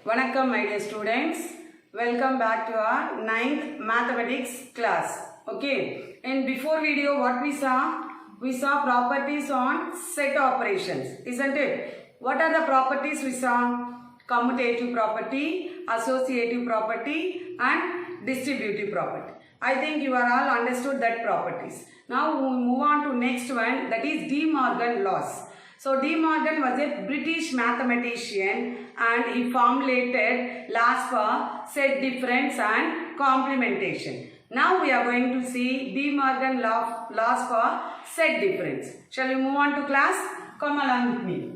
Vanakkam my dear students, welcome back to our 9th mathematics class. Okay, in before video what we saw properties on set operations, isn't it? What are the properties we saw? Commutative property, associative property and distributive property. I think you are all understood that properties. Now we move on to next one, that is De Morgan laws. So De Morgan was a British mathematician and he formulated laws for set difference and complementation. Now we are going to see De Morgan laws for set difference. Shall we move on to class? Come along with me.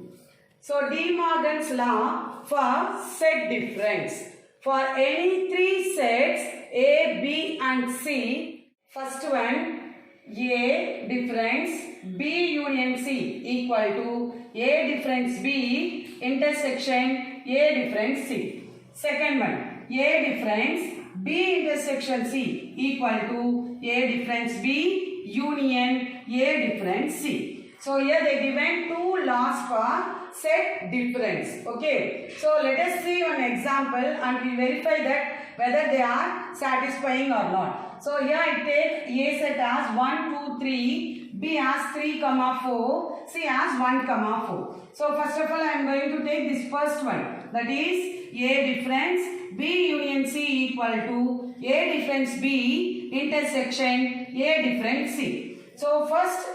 So De Morgan's law for set difference. For any three sets A, B and C, first one A difference B union C equal to A difference B intersection A difference C. Second one, A difference B intersection C equal to A difference B union A difference C. So here they given two laws for set difference. Okay. So let us see one example and we verify that whether they are satisfying or not. So here I take A set as 1, 2, 3, B as 3, 4, C as 1, 4. So first of all I am going to take this first one, that is A difference B union C equal to A difference B intersection A difference C. So first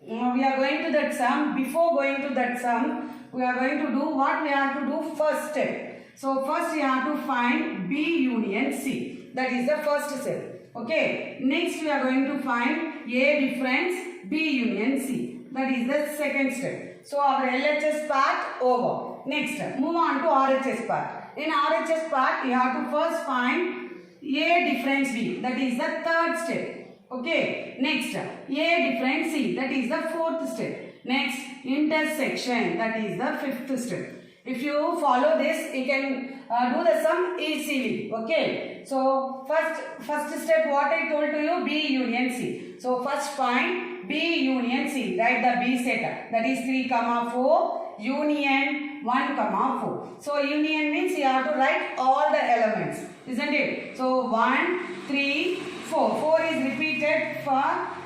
we are going to that sum. Before going to that sum, we are going to do what we have to do first step. So first we have to find B union C. That is the first step. Okay. Next we are going to find A difference B union C. That is the second step. So our LHS part over. Next move on to RHS part. In RHS part you have to first find A difference B. That is the third step. Okay. Next A difference C. That is the fourth step. Next intersection. That is the fifth step. If you follow this, you can do the sum easily. Okay. So first step what I told to you, B union C. So first find B union C. Write the B set. That is 3, 4 union 1, 4. So union means you have to write all the elements, isn't it? So 1, 3, 4. 4 is repeated for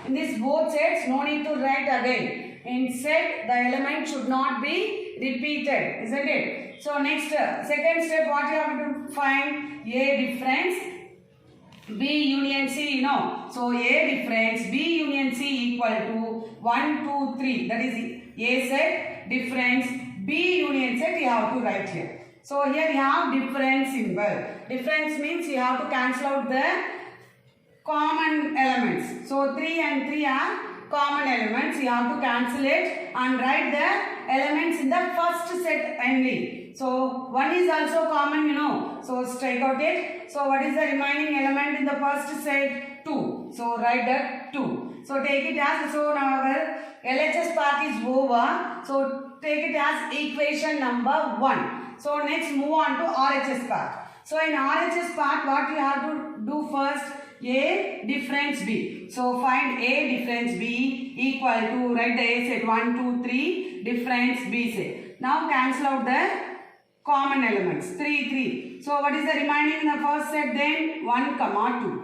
in this both sets. No need to write again. In set the element should not be repeated, isn't it? So next second step what you have to find, A difference B union C, no. So A difference B union C equal to 1, 2, 3. That is A set difference B union set you have to write here. So here you have difference symbol. Difference means you have to cancel out the common elements. So 3 and 3 are common elements. You have to cancel it and write the elements in the first set only. So 1 is also common, you know. So strike out it. So what is the remaining element in the first set? 2. So write that 2. So take it as, so now our LHS part is over. So take it as equation number 1. So next move on to RHS part. So in RHS part what you have to do first? A difference B. So find A difference B equal to, write the A set 1, 2, 3 difference B set. Now cancel out the common elements 3, 3. So what is the remaining in the first set then? 1, 2.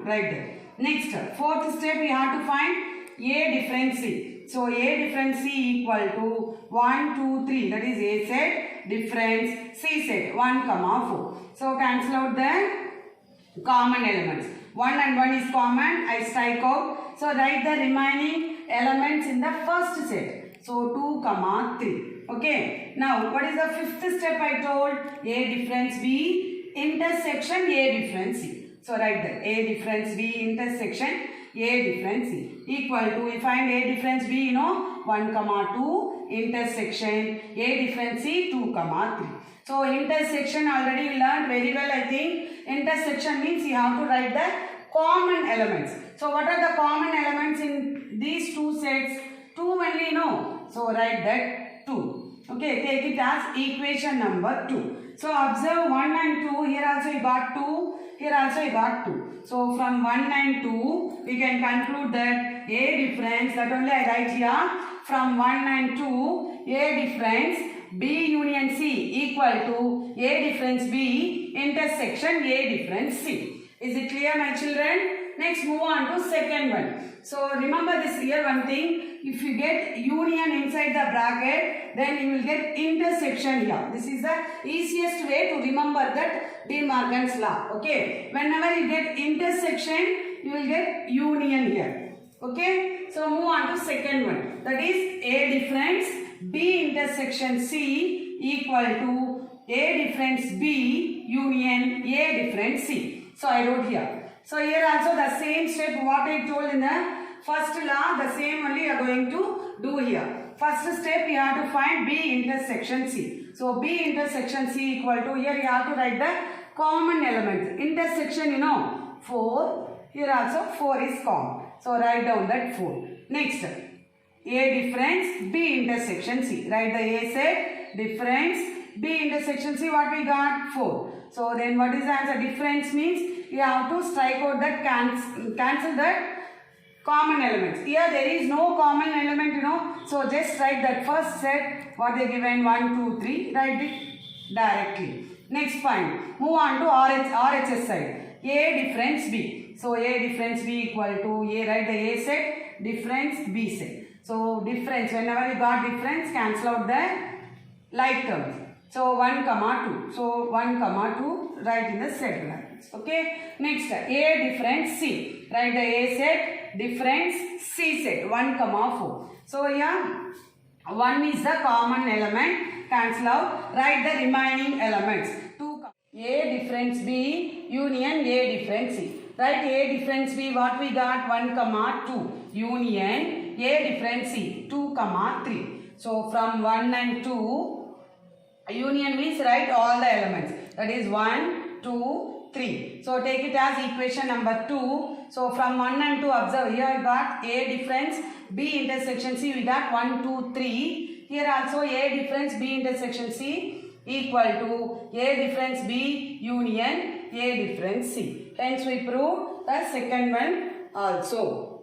Write there. Next fourth step we have to find A difference C. So A difference C equal to 1, 2, 3. That is A set difference C set 1, 4. So cancel out the common elements. 1 and 1 is common. I strike out. So write the remaining elements in the first set. So 2, 3. Okay. Now what is the fifth step I told? A difference B intersection A difference C. So write that A difference B intersection A difference C equal to, we find A difference B, you know, 1, 2 intersection A difference C 2, 3. So intersection already we learned very well, I think. Intersection means you have to write the common elements. So what are the common elements in these two sets? 2 only, no. So write that 2. Okay, take it as equation number 2. So observe 1 and 2. Here also you got 2. Here also you got 2. So from 1 and 2 we can conclude that A difference, that only I write here. From 1 and 2 A difference B union C equal to A difference B intersection A difference C. Is it clear, my children? Next, move on to second one. So remember this here one thing. If you get union inside the bracket, then you will get intersection here. This is the easiest way to remember that De Morgan's law. Okay. Whenever you get intersection, you will get union here. Okay. So move on to second one. That is A difference B intersection C equal to A difference B union A difference C. So I wrote here. So here also the same step what I told in the first law, the same only you are going to do here. First step you have to find B intersection C. So B intersection C equal to, here you have to write the common elements. Intersection, you know, 4. Here also 4 is common. So write down that 4. Next, A difference B intersection C. Write the A set difference B intersection C. What we got? 4. So then what is the answer? Difference means you have to strike out that cancel that common elements. Here there is no common element, you know. So just write that first set, what they given 1, 2, 3. Write it directly. Next point. Move on to RHS side. A difference B. So A difference B equal to A. Write the A set, difference B set. So difference, whenever you got difference, cancel out the like terms. So 1, 2. So 1, 2, write in the set brackets. Okay. Next, A difference C. Write the A set, difference C set. 1, 4. So here 1 is the common element. Cancel out. Write the remaining elements. 2, A difference B union A difference C. Write A difference B. What we got? 1, 2. Union A difference C. 2, 3. So from 1 and 2. Union means write all the elements. That is 1, 2, 3. So take it as equation number 2. So from 1 and 2, observe here I got A difference B intersection C. We got 1, 2, 3. Here also A difference B intersection C equal to A difference B union A difference C. Hence we prove the second one also.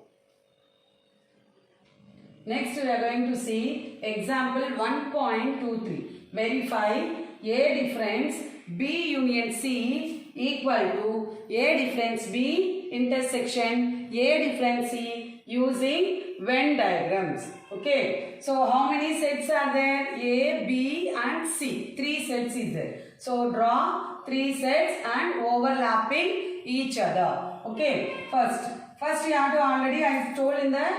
Next we are going to see example 1.23. Verify A difference B union C equal to A difference B intersection A difference C using Venn diagrams. Okay. So how many sets are there? A, B and C. 3 sets is there. So draw 3 sets and overlapping each other. Okay. First you have to, already I told in the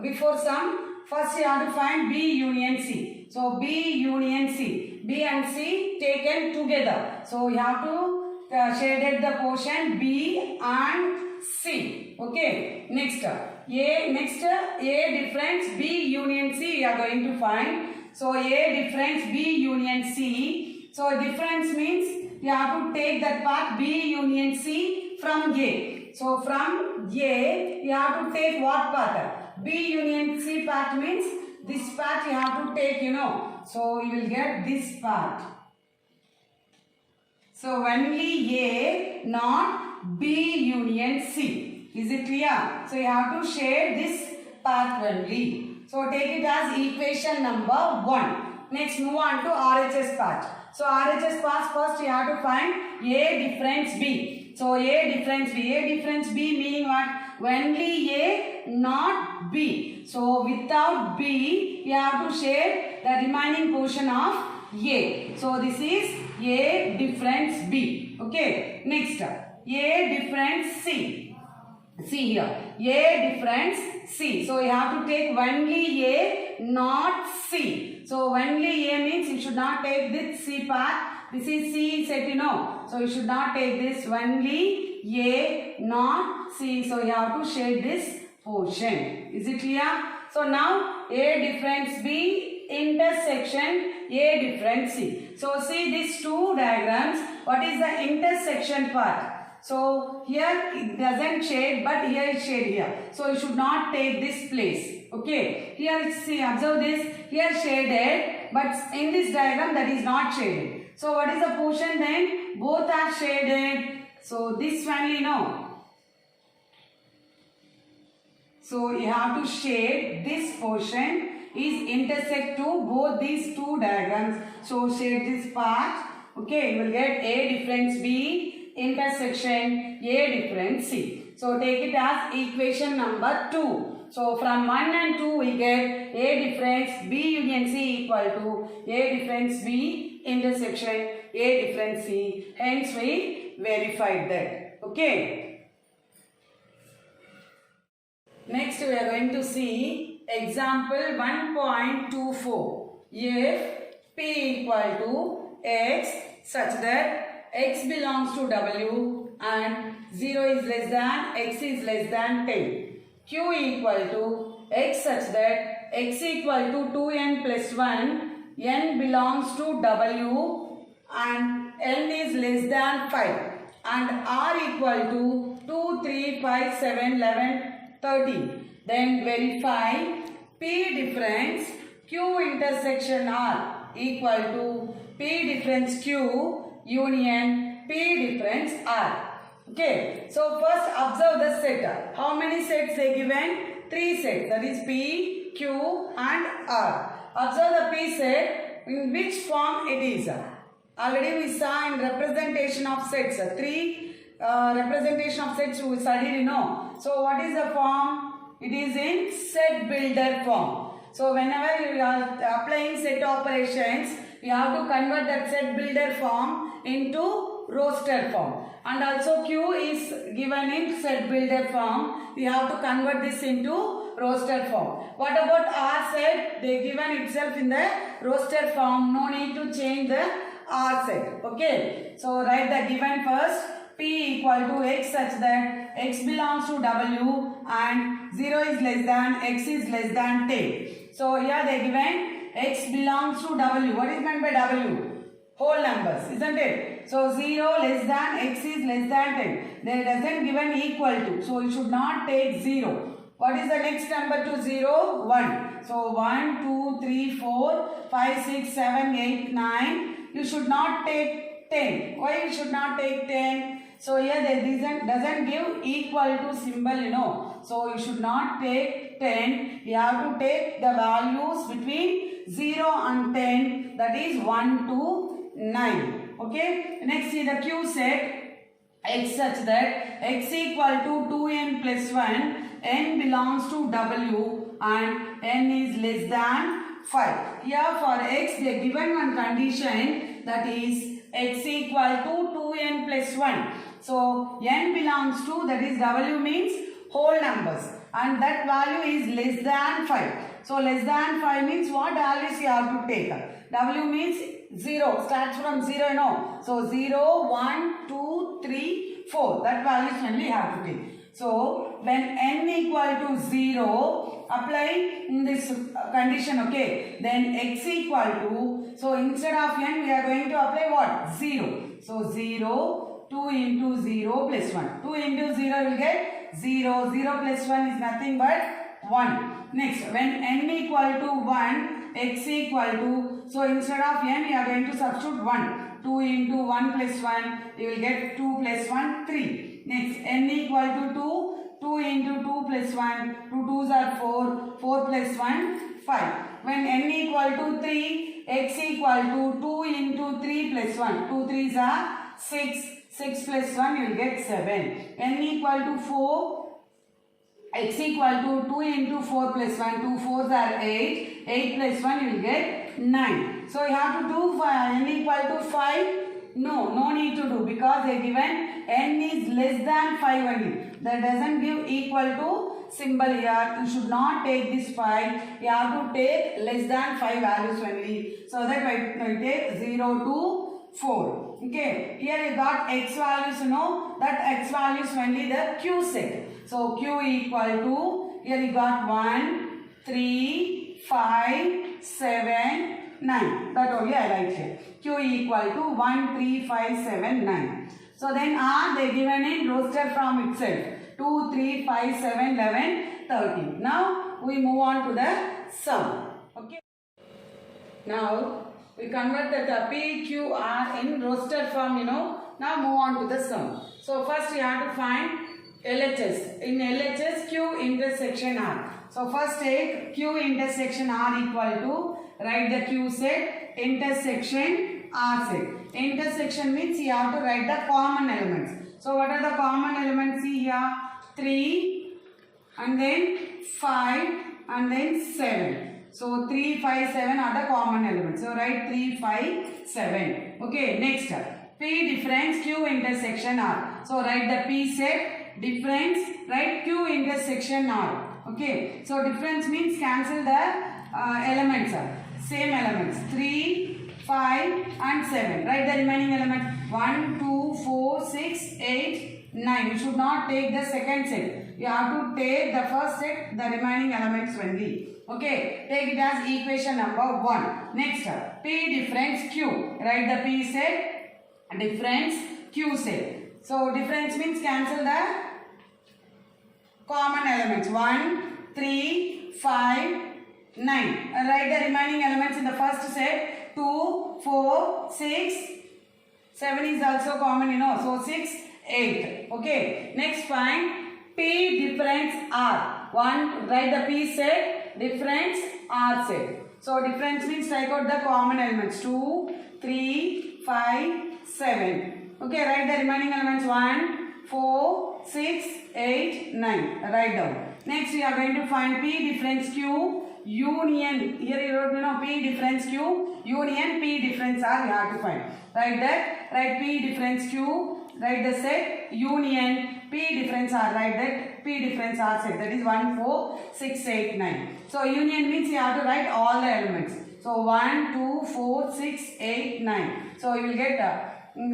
before sum. First you have to find B union C. So B union C. B and C taken together. So you have to shaded the portion B and C. Okay. Next A difference B union C we are going to find. So A difference B union C. So difference means you have to take that part B union C from A. So from A you have to take what part? B union C part means this part you have to take, you know. So you will get this part. So only A, not B union C. Is it clear? So you have to shade this part only. So take it as equation number 1. Next move on to RHS part. So RHS part first you have to find A difference B. So A difference B. A difference B meaning what? Only A, not B. So without B, you have to shade the remaining portion of A. So this is A difference B. Okay. Next, A difference C. See here. A difference C. So you have to take only A, not C. So only A means you should not take this C part. This is C set, you know. So you should not take this only A, not C. So you have to shade this portion. Is it clear? So now A difference B intersection A difference C. So see these two diagrams. What is the intersection part? So here it doesn't shade, but here it shade here. So you should not take this place. Okay. Here see, observe this. Here shaded, but in this diagram that is not shaded. So what is the portion then? Both are shaded. So this only no. So you have to shade this portion is intersect to both these two diagrams. So shade this part Okay, you will get A difference B intersection A difference C. So take it as equation number 2. So from 1 and 2 we get A difference B union C equal to A difference B intersection A difference C. Hence we verified that. Okay. Next we are going to see example 1.24. If P equal to X such that X belongs to W and 0 is less than X is less than 10. Q equal to X such that X equal to 2n plus 1, n belongs to W and n is less than 5, and R equal to 2, 3, 5, 7, 11, 13. Then verify P difference Q intersection R equal to P difference Q union P difference R. Okay, so first observe the set. How many sets they given? 3 sets, that is P, Q and R. Observe the P set, in which form it is. Already we saw in representation of sets, 3 representation of sets we studied, you know. So what is the form? It is in set builder form. So whenever you are applying set operations, you have to convert that set builder form into roster form. And also Q is given in set builder form. We have to convert this into roster form. What about R set? They given itself in the roster form. No need to change the R set. Okay. So write the given first. P equal to X such that X belongs to W and 0 is less than X is less than 10. So here they given X belongs to W. What is meant by W? Whole numbers, isn't it? So 0 less than X is less than 10. There doesn't given equal to. So you should not take 0. What is the next number to 0? 1. So 1, 2, 3, 4, 5, 6, 7, 8, 9. You should not take 10. Why you should not take 10? So here there doesn't give equal to symbol, you know. So you should not take 10. You have to take the values between 0 and 10. That is 1 to 9. Okay. Next see the Q set. X such that X equal to 2n plus 1. N belongs to W and N is less than 5. Here for X they given one condition, that is X equal to 2n plus 1. So N belongs to, that is W means whole numbers, and that value is less than 5. So less than 5 means what values you have to take? W means 0, starts from 0, you know. So 0, 1, 2, 3, 4. That values only you have to take. So when n equal to 0, apply in this condition, okay. Then x equal to, so instead of n we are going to apply what? 0. So 0, 2 into 0 plus 1. 2 into 0 will get 0. 0 plus 1 is nothing but 1. Next, when n equal to 1, x equal to, so instead of n we are going to substitute 1. 2 into 1 plus 1, you will get 2 plus 1, 3. Next, n equal to 2, 2 into 2 plus 1, 2 2s are 4, 4 plus 1, 5. When n equal to 3, x equal to 2 into 3 plus 1, 2 3s are 6, 6 plus 1 you will get 7. n equal to 4, x equal to 2 into 4 plus 1, 2 4s are 8, 8 plus 1 you will get 9. So you have to do for n equal to 5. No need to do, because they given n is less than 5 only. That doesn't give equal to symbol here. You should not take this 5. You have to take less than 5 values only. So that we take 0 to 4. Okay. Here you got x values, you know. That x values only the Q set. So Q equal to, here you got 1, 3, 5, 7, 9. That only I write here. Q equal to 1, 3, 5, 7, 9. So then R they given in roster form itself. 2, 3, 5, 7, 11, 13. Now we move on to the sum. Okay. Now we convert the P, Q, R in roster form, you know. Now move on to the sum. So first we have to find LHS. In LHS, Q intersection R. So first take Q intersection R equal to, write the Q set intersection R set. Intersection means you have to write the common elements. So what are the common elements? See here, 3 and then 5 and then 7. So 3, 5, 7 are the common elements. So write 3, 5, 7. Okay, next. P difference Q intersection R. So write the P set, difference, write Q intersection R. Okay, so difference means cancel the elements. Same elements. 3, 5 and 7. Write the remaining element. 1, 2, 4, 6, 8, 9. You should not take the second set. You have to take the first set, the remaining elements only. Okay, take it as equation number 1. Next, P difference Q. Write the P set, difference Q set. So difference means cancel the common elements. 1, 3, 5, 9. Write the remaining elements in the first set. 2, 4, 6, 7 is also common, you know. So 6, 8. Okay. Next, find P difference R. 1, write the P set, difference R set. So difference means strike out the common elements. 2, 3, 5, 7. Okay, write the remaining elements. 1, 4, 6, 8, 9. Write down. Next we are going to find P difference Q union. Here you wrote, you know, P difference Q union P difference R. You have to find. Write that. Write P difference Q. Write the set union P difference R. Write that P difference R set. That is 1, 4, 6, 8, 9. So union means you have to write all the elements. So 1, 2, 4, 6, 8, 9. So you will get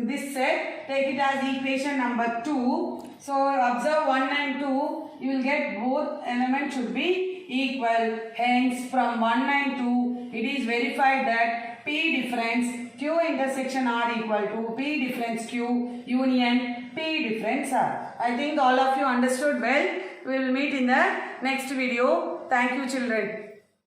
this set. Take it as equation number 2. So observe 1 and 2. You will get both elements should be equal. Hence from 1 and 2 it is verified that P difference Q intersection R equal to P difference Q union P difference R. I think all of you understood well. We will meet in the next video. Thank you, children.